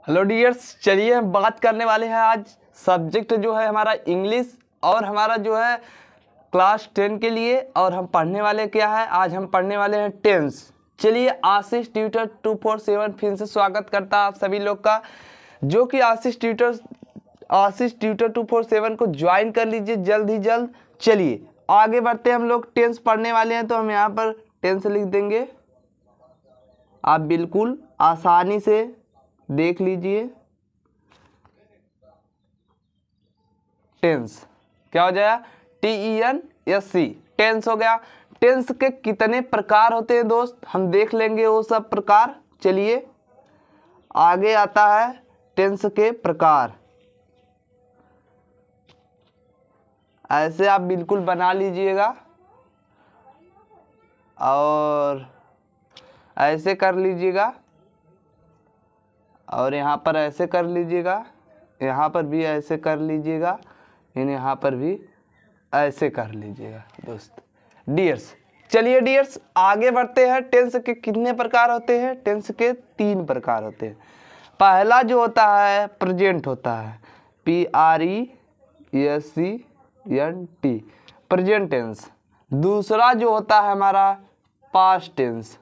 Hello dears, चलिए हम बात करने वाले हैं आज सब्जेक्ट जो है हमारा इंग्लिश और हमारा जो है क्लास 10 के लिए। और हम पढ़ने वाले क्या है, आज हम पढ़ने वाले हैं टेंस। चलिए, आशीष ट्यूटर 247 फिर से स्वागत करता है आप सभी लोग का, जो कि आशीष ट्यूटर 247 को ज्वाइन कर लीजिए जल्द ही जल्द। चलिए आगे बढ़ते हैं, हम लोग टेंस पढ़ने वाले हैं, तो हम यहाँ पर टेंस लिख देंगे, आप बिल्कुल आसानी से देख लीजिए। टेंस क्या हो जाएगा, TENS, टेंस हो गया। टेंस के कितने प्रकार होते हैं दोस्त, हम देख लेंगे वो सब प्रकार। चलिए आगे आता है टेंस के प्रकार, ऐसे आप बिल्कुल बना लीजिएगा और ऐसे कर लीजिएगा और यहाँ पर ऐसे कर लीजिएगा, यहाँ पर भी ऐसे कर लीजिएगा, यहाँ पर भी ऐसे कर लीजिएगा दोस्त डियर्स। चलिए डियर्स आगे बढ़ते हैं। टेंस के कितने प्रकार होते हैं, टेंस के 3 प्रकार होते हैं। पहला जो होता है प्रेजेंट होता है, PRESENT, प्रेजेंट टेंस। दूसरा जो होता है हमारा पास्ट टेंस,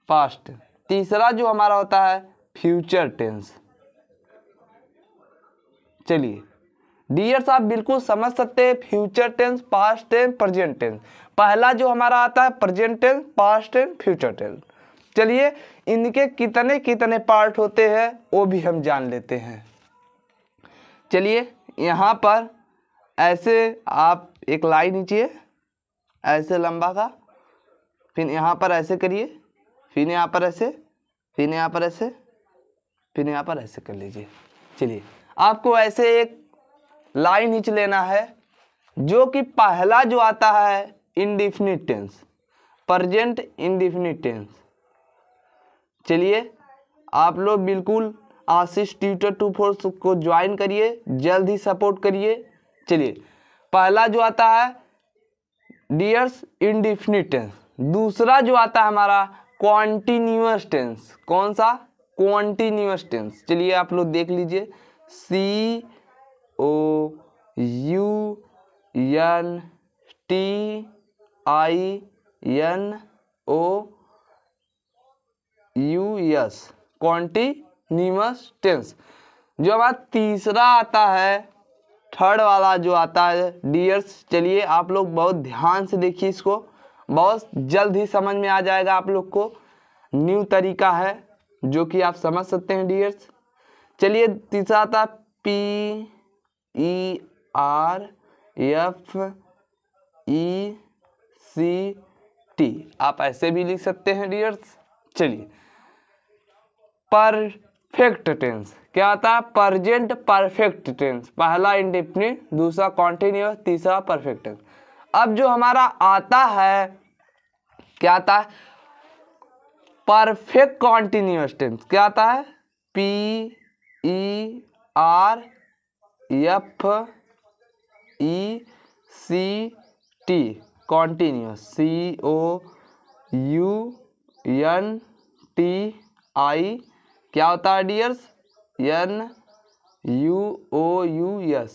पास्ट। तीसरा जो हमारा होता है फ्यूचर टेंस। चलिए डियर्स आप बिल्कुल समझ सकते हैं future tense, past tense, present tense. पहला जो हमारा आता है present tense, past tense, future tense. चलिए इनके कितने कितने पार्ट होते हैं वो भी हम जान लेते हैं। चलिए यहाँ पर ऐसे आप एक लाइन खींचिए ऐसे लंबा का, फिर यहाँ पर ऐसे करिए, फिर यहाँ पर ऐसे, फिर यहाँ पर ऐसे, फिर यहाँ पर ऐसे कर लीजिए। चलिए आपको ऐसे एक लाइन खींच लेना है, जो कि पहला जो आता है indefinite tense, present indefinite tense. चलिए आप लोग बिल्कुल आशीष ट्यूटर 24 को ज्वाइन करिए, जल्द ही सपोर्ट करिए। चलिए पहला जो आता है डियर्स इंडेफिनिट टेंस। दूसरा जो आता है हमारा कॉन्टिन्यूअस टेंस। कौन सा, कॉन्टिन्यूअस टेंस। चलिए आप लोग देख लीजिए, COUNTINOUS, कॉन्टिन्यूअस टेंस। जो हमारा तीसरा आता है, थर्ड वाला जो आता है डियर्स, चलिए आप लोग बहुत ध्यान से देखिए, इसको बहुत जल्द ही समझ में आ जाएगा आप लोग को। न्यू तरीका है जो कि आप समझ सकते हैं डियर्स। चलिए तीसरा आता PERFECT, आप ऐसे भी लिख सकते हैं डियर्स। चलिए परफेक्ट टेंस क्या आता है, प्रेजेंट परफेक्ट टेंस। पहला इंडेफिनिट, दूसरा कॉन्टिन्यूअस, तीसरा परफेक्ट टेंस। अब जो हमारा आता है क्या आता है, परफेक्ट कॉन्टिन्यूअस टेंस। क्या आता है, PERFECT, कॉन्टिन्यूअस, COUNTI, क्या होता है डियर्स, NUOUS।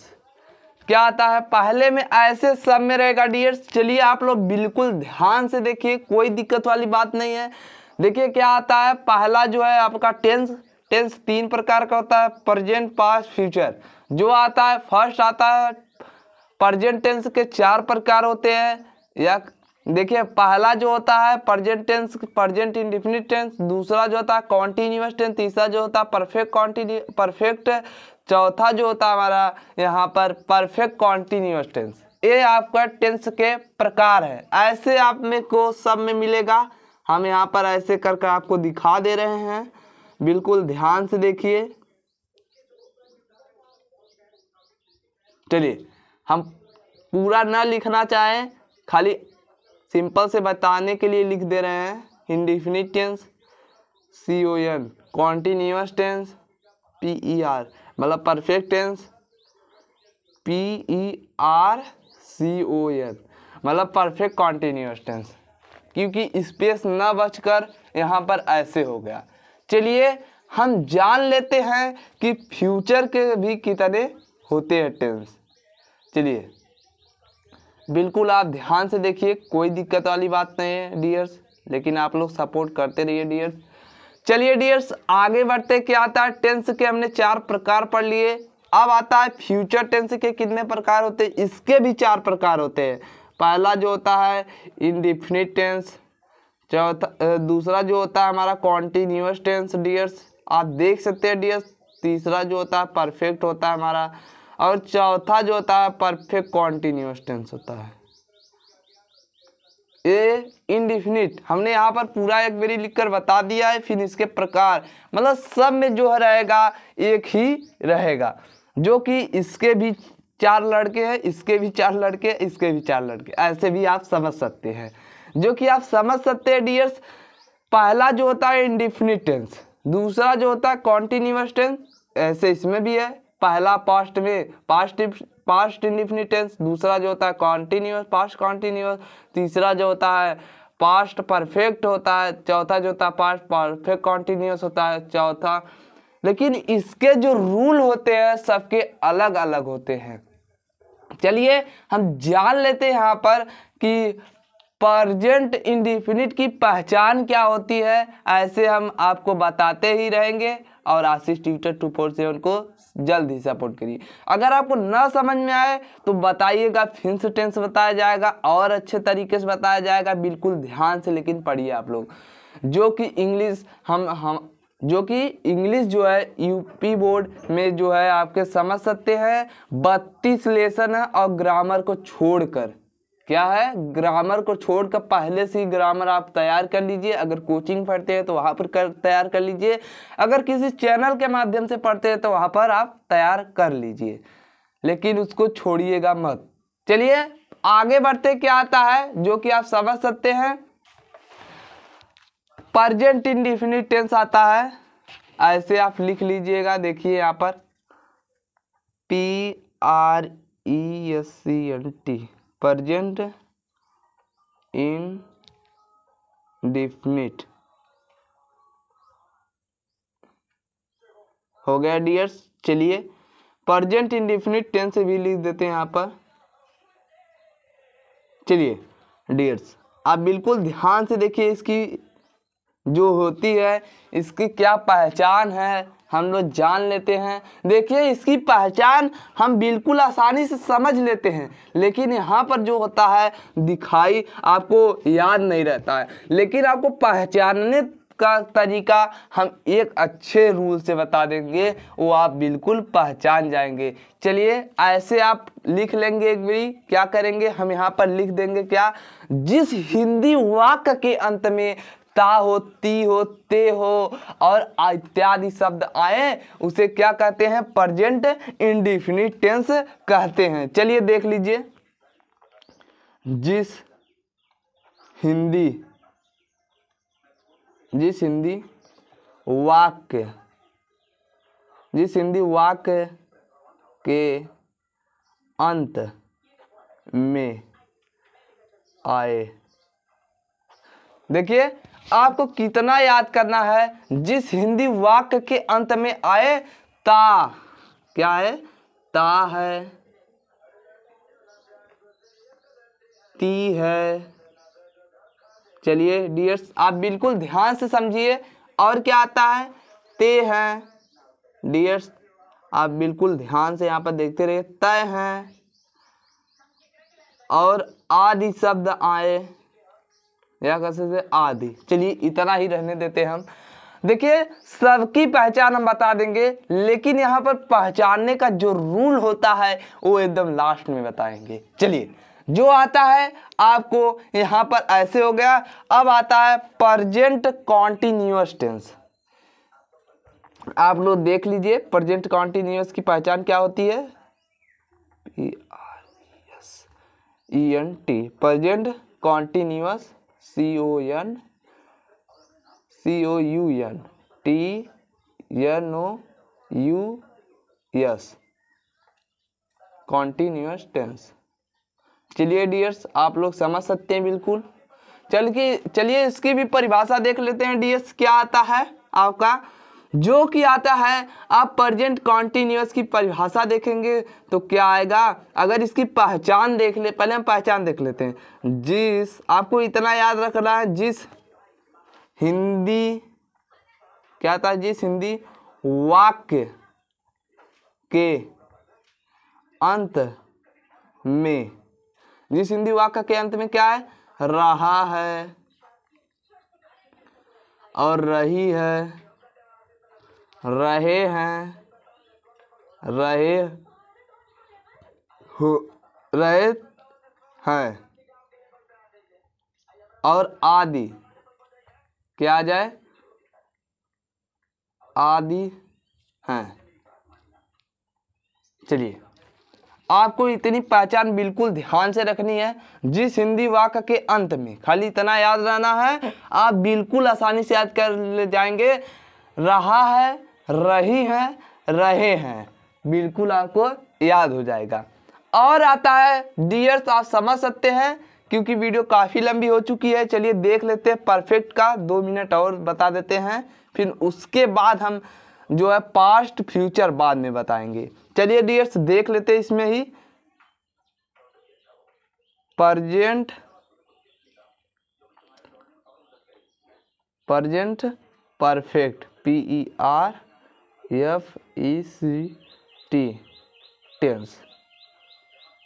क्या आता है, पहले में ऐसे सब में रहेगा डियर्स। चलिए आप लोग बिल्कुल ध्यान से देखिए, कोई दिक्कत वाली बात नहीं है। देखिए क्या आता है, पहला जो है आपका टेंस 3 प्रकार का होता है, प्रेजेंट, पास्ट, फ्यूचर। जो आता है फर्स्ट आता है प्रेजेंट टेंस के 4 प्रकार होते हैं। या देखिए पहला जो होता है present tense, present indefinite tense. दूसरा जो होता है कॉन्टिन्यूअस टेंस। तीसरा जो होता है परफेक्ट। चौथा जो होता है हमारा यहाँ पर परफेक्ट कॉन्टिन्यूअस टेंस। ये आपका टेंस के प्रकार है, ऐसे आप में को सब में मिलेगा। हम यहाँ पर ऐसे करके आपको दिखा दे रहे हैं, बिल्कुल ध्यान से देखिए। चलिए हम पूरा ना लिखना चाहें, खाली सिंपल से बताने के लिए लिख दे रहे हैं। Indefinite tense CON, continuous tense PER मतलब परफेक्ट टेंस, PERCON मतलब परफेक्ट कॉन्टिन्यूअस टेंस, क्योंकि स्पेस ना बचकर यहाँ पर ऐसे हो गया। चलिए हम जान लेते हैं कि फ्यूचर के भी कितने होते हैं टेंस। चलिए बिल्कुल आप ध्यान से देखिए, कोई दिक्कत वाली बात नहीं है डियर्स, लेकिन आप लोग सपोर्ट करते रहिए डियर्स। चलिए डियर्स आगे बढ़ते, क्या आता है टेंस के हमने 4 प्रकार पढ़ लिए। अब आता है फ्यूचर टेंस के कितने प्रकार होते हैं, इसके भी 4 प्रकार होते हैं। पहला जो होता है इंडेफिनिट टेंस, चौथा दूसरा जो होता है हमारा कॉन्टिन्यूअस टेंस डियर्स, आप देख सकते हैं डियर्स। तीसरा जो होता है परफेक्ट होता है हमारा, और चौथा जो होता है परफेक्ट कॉन्टिन्यूअस टेंस होता है। ये इंडेफिनिट हमने यहाँ पर पूरा एक बारी लिखकर बता दिया है। फिर इसके प्रकार मतलब सब में जो है रहेगा एक ही रहेगा, जो कि इसके भी 4 लड़के हैं, इसके भी 4 लड़के, इसके भी 4 लड़के, ऐसे भी आप समझ सकते हैं, जो कि आप समझ सकते हैं डियर्स। पहला जो होता है इंडेफिनिट टेंस, दूसरा जो होता है कॉन्टिन्यूअस टेंस, ऐसे इसमें भी है। पहला पास्ट में पास्ट इंडेफिनिट टेंस, दूसरा जो होता है कॉन्टिन्यूअस पास्ट कॉन्टिन्यूअस, तीसरा जो होता है पास्ट परफेक्ट होता है, चौथा जो होता है पास्ट परफेक्ट कॉन्टिन्यूअस होता है चौथा। लेकिन इसके जो रूल होते हैं सबके अलग अलग होते हैं। चलिए हम जान लेते हैं यहाँ पर कि प्रेजेंट इंडेफिनिट की पहचान क्या होती है, ऐसे हम आपको बताते ही रहेंगे। और आशीष ट्यूटर 247 को जल्द ही सपोर्ट करिए। अगर आपको ना समझ में आए तो बताइएगा, फिर से टेंस बताया जाएगा और अच्छे तरीके से बताया जाएगा, बिल्कुल ध्यान से लेकिन पढ़िए आप लोग। जो कि इंग्लिश इंग्लिश जो है यूपी बोर्ड में जो है आपके समझ सकते हैं 32 लेसन है, और ग्रामर को छोड़कर क्या है, ग्रामर को छोड़कर पहले से ही ग्रामर आप तैयार कर लीजिए। अगर कोचिंग पढ़ते हैं तो वहाँ पर तैयार कर लीजिए, अगर किसी चैनल के माध्यम से पढ़ते हैं तो वहाँ पर आप तैयार कर लीजिए, लेकिन उसको छोड़िएगा मत। चलिए आगे बढ़ते, क्या आता है जो कि आप समझ सकते हैं, प्रेजेंट इंडेफिनिट टेंस आता है। ऐसे आप लिख लीजिएगा, देखिए यहाँ पर PRESENT प्रेजेंट इंडेफिनिट हो गया डियर्स। चलिए प्रेजेंट इंडेफिनिट टेंस भी लिख देते हैं यहाँ पर। चलिए डियर्स आप बिल्कुल ध्यान से देखिए, इसकी जो होती है इसकी क्या पहचान है हम लोग जान लेते हैं। देखिए इसकी पहचान हम बिल्कुल आसानी से समझ लेते हैं, लेकिन यहाँ पर जो होता है दिखाई आपको याद नहीं रहता है, लेकिन आपको पहचानने का तरीका हम एक अच्छे रूल से बता देंगे, वो आप बिल्कुल पहचान जाएंगे। चलिए ऐसे आप लिख लेंगे एक बारी, क्या करेंगे हम यहाँ पर लिख देंगे क्या, जिस हिंदी वाक्य के अंत में ता हो, ती हो, ते हो और इत्यादि शब्द आए उसे क्या कहते हैं, प्रेजेंट इंडेफिनिट टेंस कहते हैं। चलिए देख लीजिए, जिस हिंदी वाक्य के अंत में आए। देखिए आपको कितना याद करना है, जिस हिंदी वाक्य के अंत में आए ता, क्या है, ता है, ती है। चलिए डियर्स आप बिल्कुल ध्यान से समझिए, और क्या आता है, ते हैं। डियर्स आप बिल्कुल ध्यान से यहाँ पर देखते रहिए, तय हैं, और आदि शब्द आए, या कैसे से आदि। चलिए इतना ही रहने देते हम। देखिए सबकी पहचान हम बता देंगे, लेकिन यहाँ पर पहचानने का जो रूल होता है वो एकदम लास्ट में बताएंगे। चलिए जो आता है आपको यहाँ पर ऐसे हो गया। अब आता है प्रेजेंट कॉन्टिन्यूअस टेंस। आप लोग देख लीजिए प्रेजेंट कॉन्टिन्यूअस की पहचान क्या होती है, PRESENT present continuous, CONTINUOUS continuous tense. चलिए डियर्स आप लोग समझ सकते हैं बिल्कुल। चलिए इसकी भी परिभाषा देख लेते हैं डियर्स, क्या आता है आपका, जो कि आता है, आप प्रेजेंट कॉन्टिन्यूअस की परिभाषा देखेंगे तो क्या आएगा, अगर इसकी पहचान देख ले, पहले हम पहचान देख लेते हैं। जिस, आपको इतना याद रखना है, जिस हिंदी, क्या था, जिस हिंदी वाक्य के अंत में, जिस हिंदी वाक्य के अंत में क्या है, रहा है और रही है, रहे हैं, रहे हो, रहे हैं और आदि, क्या आ जाए, आदि हैं। चलिए, आपको इतनी पहचान बिल्कुल ध्यान से रखनी है। जिस हिंदी वाक्य के अंत में, खाली इतना याद रहना है, आप बिल्कुल आसानी से याद कर ले जाएंगे। रहा है, रही है, रहे हैं, बिल्कुल आपको याद हो जाएगा। और आता है डियर्स, आप समझ सकते हैं क्योंकि वीडियो काफ़ी लंबी हो चुकी है। चलिए देख लेते हैं परफेक्ट का, 2 मिनट और बता देते हैं, फिर उसके बाद हम जो है पास्ट फ्यूचर बाद में बताएंगे। चलिए डियर्स देख लेते हैं इसमें ही। Present, present perfect, PERFECT tense.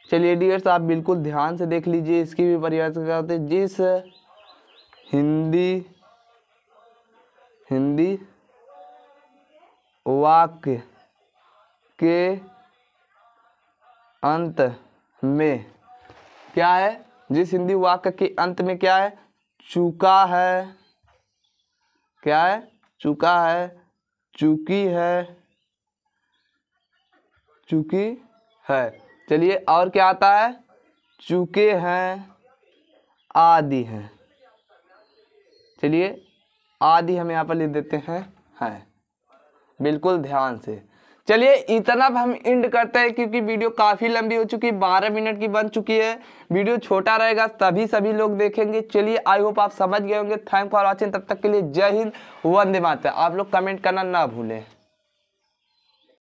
चलिए डियर्स आप बिल्कुल ध्यान से देख लीजिए, इसकी भी परिभाषा क्या होती है। जिस हिंदी वाक्य के अंत में क्या है, जिस हिंदी वाक्य के अंत में क्या है, चूका है, क्या है, चूका है, चूकी है, चूकी है। चलिए और क्या आता है, चूके हैं, आदि हैं। चलिए आदि हम यहाँ पर लिख देते हैं, बिल्कुल ध्यान से। चलिए इतना हम एंड करते हैं क्योंकि वीडियो काफ़ी लंबी हो चुकी है, 12 मिनट की बन चुकी है। वीडियो छोटा रहेगा तभी सभी लोग देखेंगे। चलिए आई होप आप समझ गए होंगे। थैंक फॉर वॉचिंग, तब तक के लिए जय हिंद, वंदे मातरम। आप लोग कमेंट करना ना भूलें।